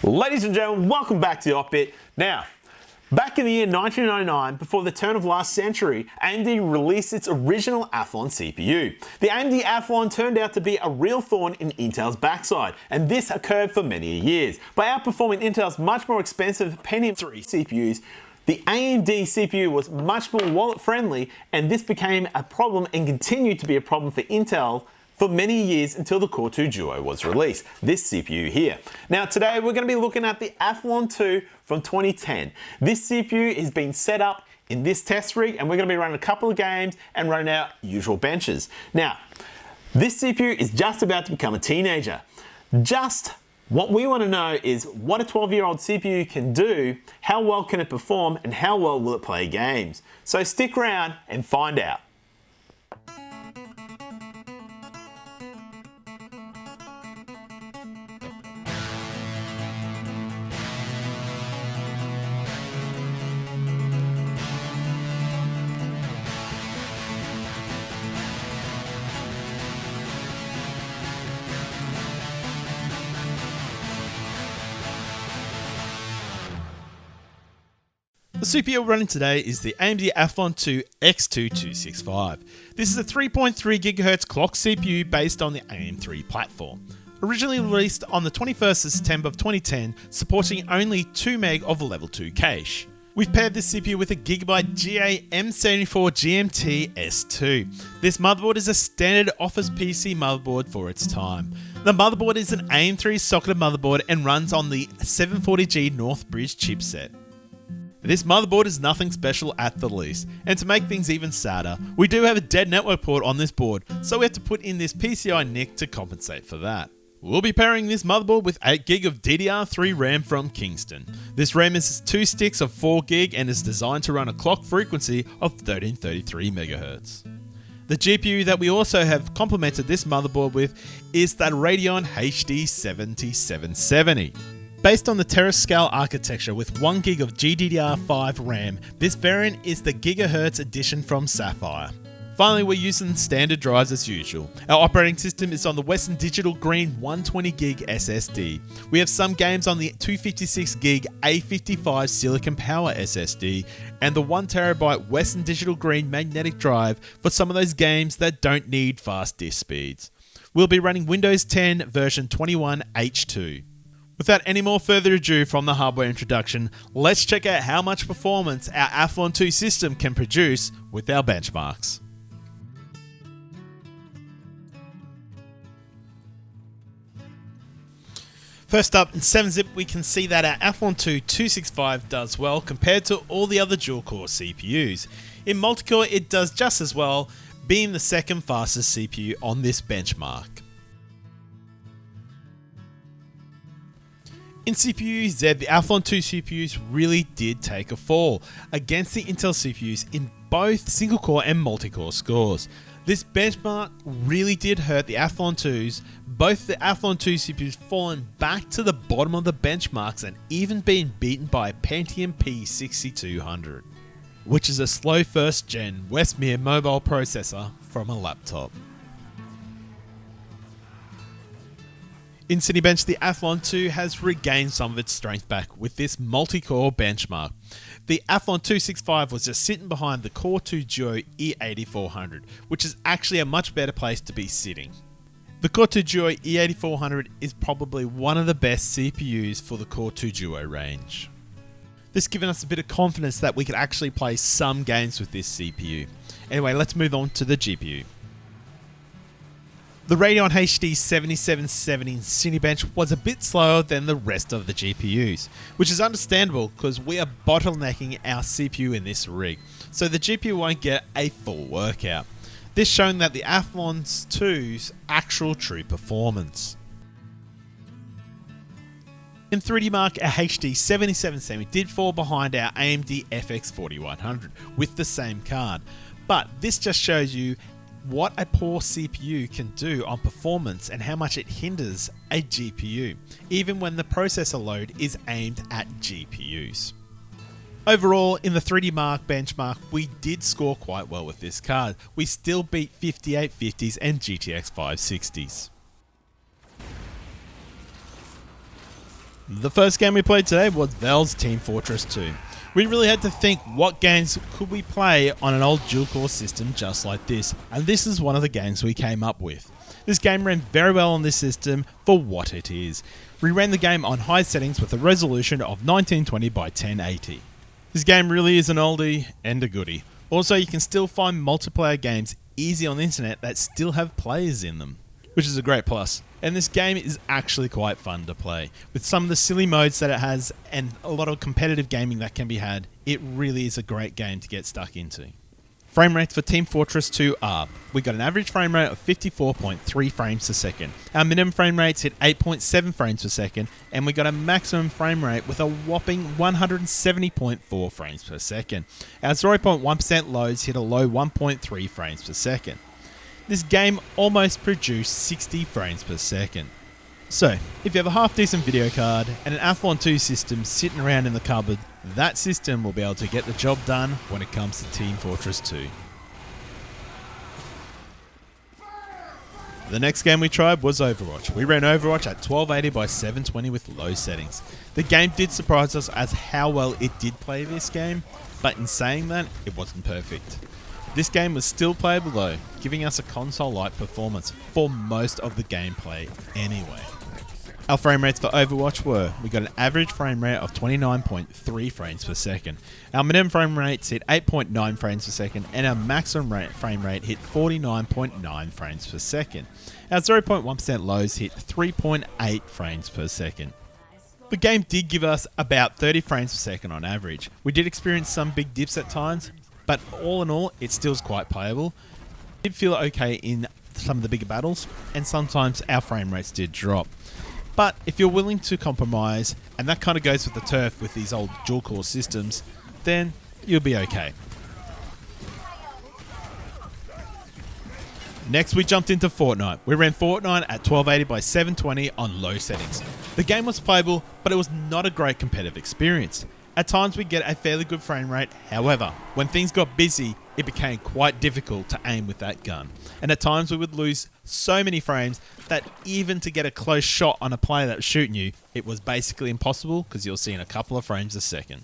Ladies and gentlemen, welcome back to the OFFbit. Now, back in the year 1999, before the turn of last century, AMD released its original Athlon CPU. The AMD Athlon turned out to be a real thorn in Intel's backside, and this occurred for many years. By outperforming Intel's much more expensive Pentium 3 CPUs, the AMD CPU was much more wallet-friendly, and this became a problem and continued to be a problem for Intel for many years until the Core 2 Duo was released, this CPU here. Now today we're going to be looking at the Athlon II from 2010. This CPU is being set up in this test rig, and we're going to be running a couple of games and running our usual benches. Now, this CPU is just about to become a teenager. Just what we want to know is what a 12-year-old CPU can do, how well can it perform, and how well will it play games. So stick around and find out. The CPU running today is the AMD Athlon II X2265. This is a 3.3 GHz clock CPU based on the AM3 platform. Originally released on the 21st of September of 2010, supporting only 2 meg of level 2 cache. We've paired this CPU with a Gigabyte GA-M74 GMT S2. This motherboard is a standard Office PC motherboard for its time. The motherboard is an AM3 socketed motherboard and runs on the 740G Northbridge chipset. This motherboard is nothing special at the least, and to make things even sadder, we do have a dead network port on this board, so we have to put in this PCI NIC to compensate for that. We'll be pairing this motherboard with 8GB of DDR3 RAM from Kingston. This RAM is 2 sticks of 4GB and is designed to run a clock frequency of 1333 MHz. The GPU that we also have complemented this motherboard with is that Radeon hd7770. Based on the Terascale architecture with 1GB of GDDR5 RAM, this variant is the GHz edition from Sapphire. Finally, we're using standard drives as usual. Our operating system is on the Western Digital Green 120GB SSD. We have some games on the 256GB A55 Silicon Power SSD and the 1TB Western Digital Green magnetic drive for some of those games that don't need fast disk speeds. We'll be running Windows 10 version 21 H2. Without any more further ado from the hardware introduction, let's check out how much performance our Athlon II system can produce with our benchmarks. First up, in 7-zip we can see that our Athlon II 265 does well compared to all the other dual-core CPUs. In multi-core it does just as well, being the second fastest CPU on this benchmark. In CPU Z, the Athlon II CPUs really did take a fall against the Intel CPUs in both single-core and multi-core scores. This benchmark really did hurt the Athlon IIs, both the Athlon II CPUs falling back to the bottom of the benchmarks and even being beaten by a Pentium P6200, which is a slow first-gen Westmere mobile processor from a laptop. In Cinebench, the Athlon II has regained some of its strength back with this multi-core benchmark. The Athlon 265 was just sitting behind the Core 2 Duo E8400, which is actually a much better place to be sitting. The Core 2 Duo E8400 is probably one of the best CPUs for the Core 2 Duo range. This giving us a bit of confidence that we could actually play some games with this CPU. Anyway, let's move on to the GPU. The Radeon hd7770 in Cinebench was a bit slower than the rest of the GPUs, which is understandable because we are bottlenecking our CPU in this rig, so the GPU won't get a full workout. This showing that the Athlon II's actual true performance. In 3D Mark, our hd7770 did fall behind our AMD FX 4100 with the same card, but this just shows you what a poor CPU can do on performance and how much it hinders a GPU, even when the processor load is aimed at GPUs. Overall, in the 3D Mark benchmark, we did score quite well with this card. We still beat 5850s and GTX 560s. The first game we played today was Valve's Team Fortress 2. We really had to think what games could we play on an old dual-core system just like this, and this is one of the games we came up with. This game ran very well on this system for what it is. We ran the game on high settings with a resolution of 1920 by 1080. This game really is an oldie and a goodie. Also, you can still find multiplayer games easy on the internet that still have players in them, which is a great plus. And this game is actually quite fun to play. With some of the silly modes that it has and a lot of competitive gaming that can be had, it really is a great game to get stuck into. Frame rates for Team Fortress 2 are: we got an average frame rate of 54.3 frames per second. Our minimum frame rates hit 8.7 frames per second, and we got a maximum frame rate with a whopping 170.4 frames per second. Our 0.1% loads hit a low 1.3 frames per second. This game almost produced 60 frames per second. So, if you have a half decent video card and an Athlon II system sitting around in the cupboard, that system will be able to get the job done when it comes to Team Fortress 2. The next game we tried was Overwatch. We ran Overwatch at 1280 by 720 with low settings. The game did surprise us as how well it did play this game, but in saying that, it wasn't perfect. This game was still playable though, giving us a console-like performance for most of the gameplay anyway. Our frame rates for Overwatch were: we got an average frame rate of 29.3 frames per second. Our minimum frame rates hit 8.9 frames per second, and our maximum frame rate hit 49.9 frames per second. Our 0.1% lows hit 3.8 frames per second. The game did give us about 30 frames per second on average. We did experience some big dips at times, but all in all, it still is quite playable. It did feel okay in some of the bigger battles, and sometimes our frame rates did drop. But if you're willing to compromise, and that kind of goes with the turf with these old dual-core systems, then you'll be okay. Next, we jumped into Fortnite. We ran Fortnite at 1280 by 720 on low settings. The game was playable, but it was not a great competitive experience. At times we get a fairly good frame rate, however, when things got busy, it became quite difficult to aim with that gun. And at times we would lose so many frames that even to get a close shot on a player that was shooting you, it was basically impossible because you're seeing a couple of frames a second.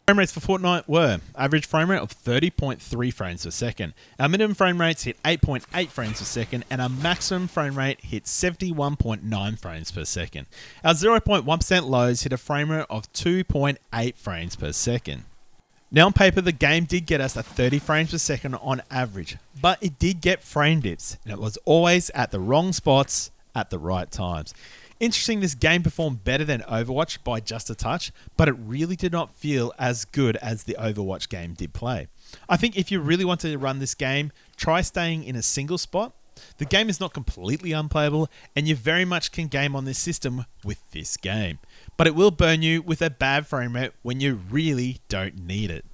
Frame rates for Fortnite were: average frame rate of 30.3 frames per second. Our minimum frame rates hit 8.8 frames per second, and our maximum frame rate hit 71.9 frames per second. Our 0.1% lows hit a frame rate of 2.8 frames per second. Now on paper, the game did get us a 30 frames per second on average, but it did get frame dips, and it was always at the wrong spots at the right times. Interesting, this game performed better than Overwatch by just a touch, but it really did not feel as good as the Overwatch game did play. I think if you really wanted to run this game, try staying in a single spot. The game is not completely unplayable, and you very much can game on this system with this game, but it will burn you with a bad frame rate when you really don't need it.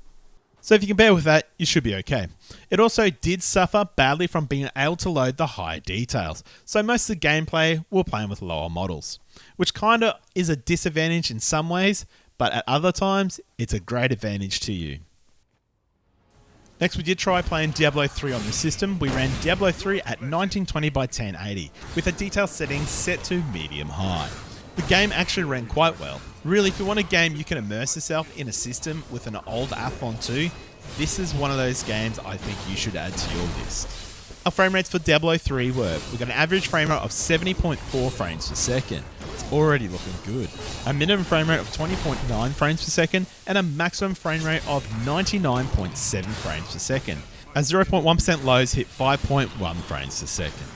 So if you can bear with that, you should be okay. It also did suffer badly from being able to load the high details, so most of the gameplay we're playing with lower models, which kinda is a disadvantage in some ways, but at other times, it's a great advantage to you. Next, we did try playing Diablo 3 on the system. We ran Diablo 3 at 1920 by 1080, with a detail setting set to medium high. The game actually ran quite well. Really, if you want a game you can immerse yourself in a system with an old Athlon II, this is one of those games I think you should add to your list. Our frame rates for Diablo 3 were: we got an average frame rate of 70.4 frames per second. It's already looking good. A minimum frame rate of 20.9 frames per second, and a maximum frame rate of 99.7 frames per second. Our 0.1% lows hit 5.1 frames per second.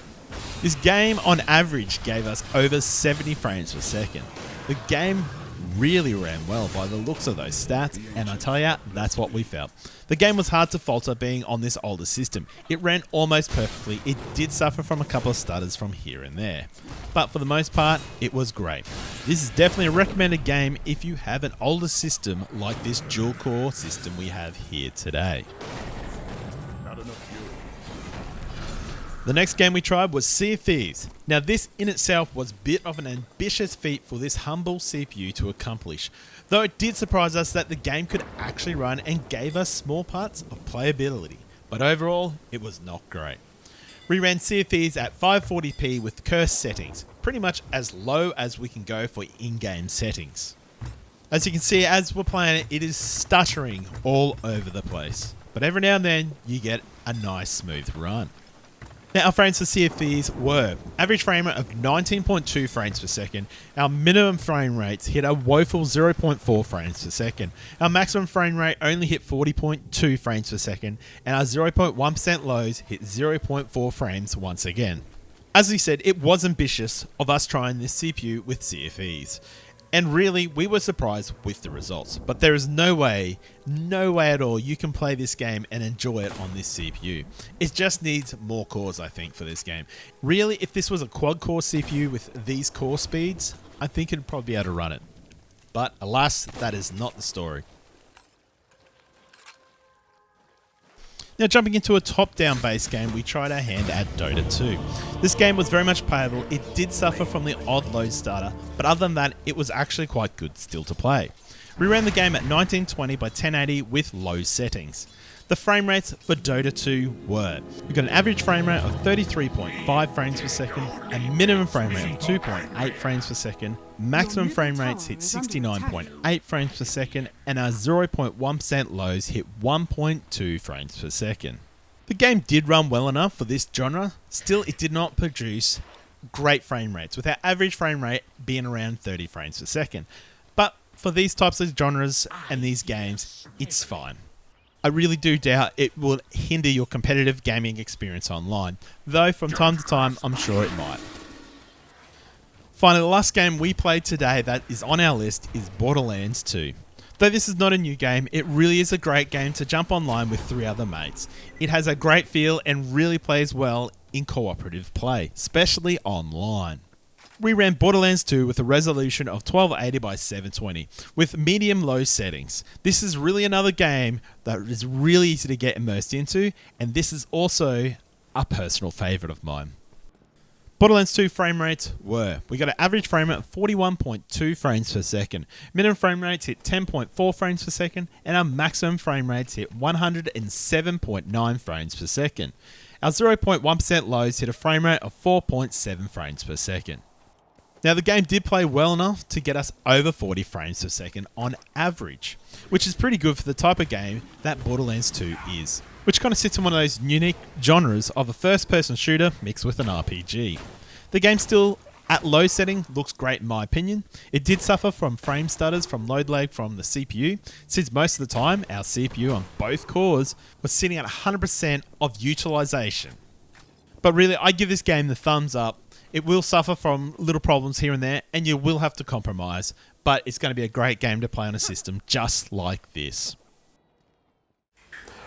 This game on average gave us over 70 frames per second. The game really ran well by the looks of those stats, and I tell ya, that's what we felt. The game was hard to falter being on this older system. It ran almost perfectly. It did suffer from a couple of stutters from here and there, but for the most part, it was great. This is definitely a recommended game if you have an older system like this dual core system we have here today. The next game we tried was Sea of Thieves. Now this in itself was a bit of an ambitious feat for this humble CPU to accomplish, though it did surprise us that the game could actually run and gave us small parts of playability, but overall it was not great. We ran Sea of Thieves at 540p with cursed settings. pretty much as low as we can go for in-game settings. As you can see, as we're playing it is stuttering all over the place. But every now and then, you get a nice smooth run. Now, our frames for Sea of Thieves were average frame rate of 19.2 frames per second. Our minimum frame rates hit a woeful 0.4 frames per second. Our maximum frame rate only hit 40.2 frames per second, and our 0.1% lows hit 0.4 frames once again. As we said, it was ambitious of us trying this CPU with Sea of Thieves. And really, we were surprised with the results. But there is no way at all you can play this game and enjoy it on this CPU. It just needs more cores, I think, for this game. Really, if this was a quad-core CPU with these core speeds, I think it'd probably be able to run it. But alas, that is not the story. Now, jumping into a top-down base game, we tried our hand at Dota 2. This game was very much playable. It did suffer from the odd load starter, but other than that, it was actually quite good still to play. We ran the game at 1920 by 1080 with low settings. The frame rates for Dota 2 were, we got an average frame rate of 33.5 frames per second, a minimum frame rate of 2.8 frames per second, maximum frame rates hit 69.8 frames per second, and our 0.1% lows hit 1.2 frames per second. The game did run well enough for this genre, still it did not produce great frame rates, with our average frame rate being around 30 frames per second. But for these types of genres and these games, it's fine. I really do doubt it will hinder your competitive gaming experience online, though from time to time I'm sure it might. Finally, the last game we played today that is on our list is Borderlands 2. Though this is not a new game, it really is a great game to jump online with 3 other mates. It has a great feel and really plays well in cooperative play, especially online. We ran Borderlands 2 with a resolution of 1280 by 720 with medium-low settings. This is really another game that is really easy to get immersed into, and this is also a personal favourite of mine. Borderlands 2 frame rates were, we got an average frame rate of 41.2 frames per second, minimum frame rates hit 10.4 frames per second, and our maximum frame rates hit 107.9 frames per second. Our 0.1% lows hit a frame rate of 4.7 frames per second. Now, the game did play well enough to get us over 40 frames per second on average, which is pretty good for the type of game that Borderlands 2 is, which kind of sits in one of those unique genres of a first-person shooter mixed with an RPG. The game still, at low setting, looks great in my opinion. It did suffer from frame stutters from load lag from the CPU, since most of the time our CPU on both cores was sitting at 100% of utilization. But really, I give this game the thumbs up. It will suffer from little problems here and there, and you will have to compromise, but it's going to be a great game to play on a system just like this.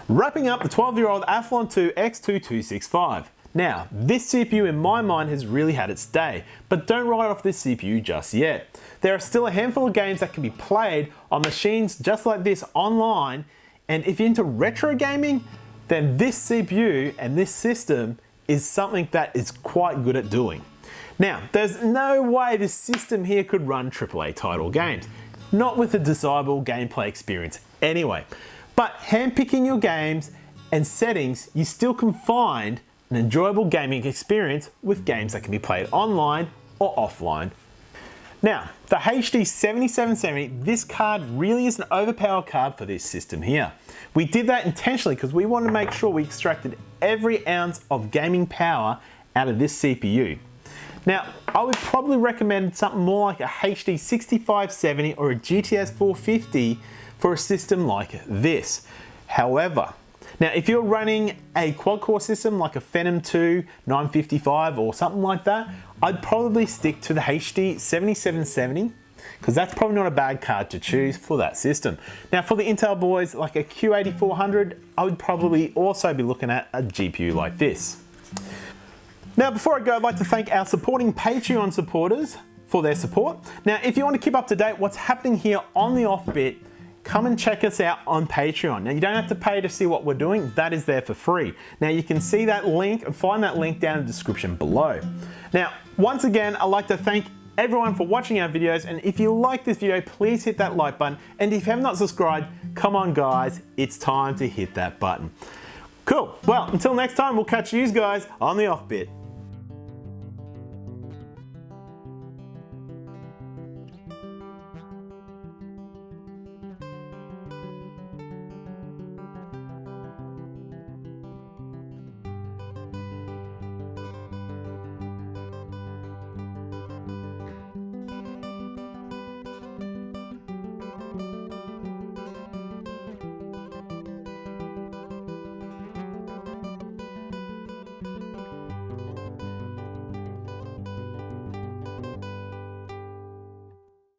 Wrapping up the 12-year-old Athlon II X2265. Now, this CPU in my mind has really had its day, but don't write off this CPU just yet. There are still a handful of games that can be played on machines just like this online, and if you're into retro gaming, then this CPU and this system is something that is quite good at doing. Now, there's no way this system here could run AAA title games, not with a desirable gameplay experience anyway. But handpicking your games and settings, you still can find an enjoyable gaming experience with games that can be played online or offline. Now, the hd7770, this card really is an overpowered card for this system here. We did that intentionally because we wanted to make sure we extracted every ounce of gaming power out of this CPU. Now, I would probably recommend something more like a hd6570 or a GTS 450 for a system like this. However, now if you're running a quad-core system like a Phenom 2 955 or something like that, I'd probably stick to the hd7770 because that's probably not a bad card to choose for that system. Now for the Intel boys, like a Q8400, I would probably also be looking at a GPU like this. Now before I go, I'd like to thank our supporting Patreon supporters for their support. Now if you want to keep up to date what's happening here on the OFFbit, come and check us out on Patreon. Now you don't have to pay to see what we're doing, that is there for free. Now you can see that link and find that link down in the description below. Now once again, I'd like to thank everyone for watching our videos, and if you like this video, please hit that like button, and if you have not subscribed, come on guys, it's time to hit that button. Cool, well until next time, we'll catch you guys on the OFFbit.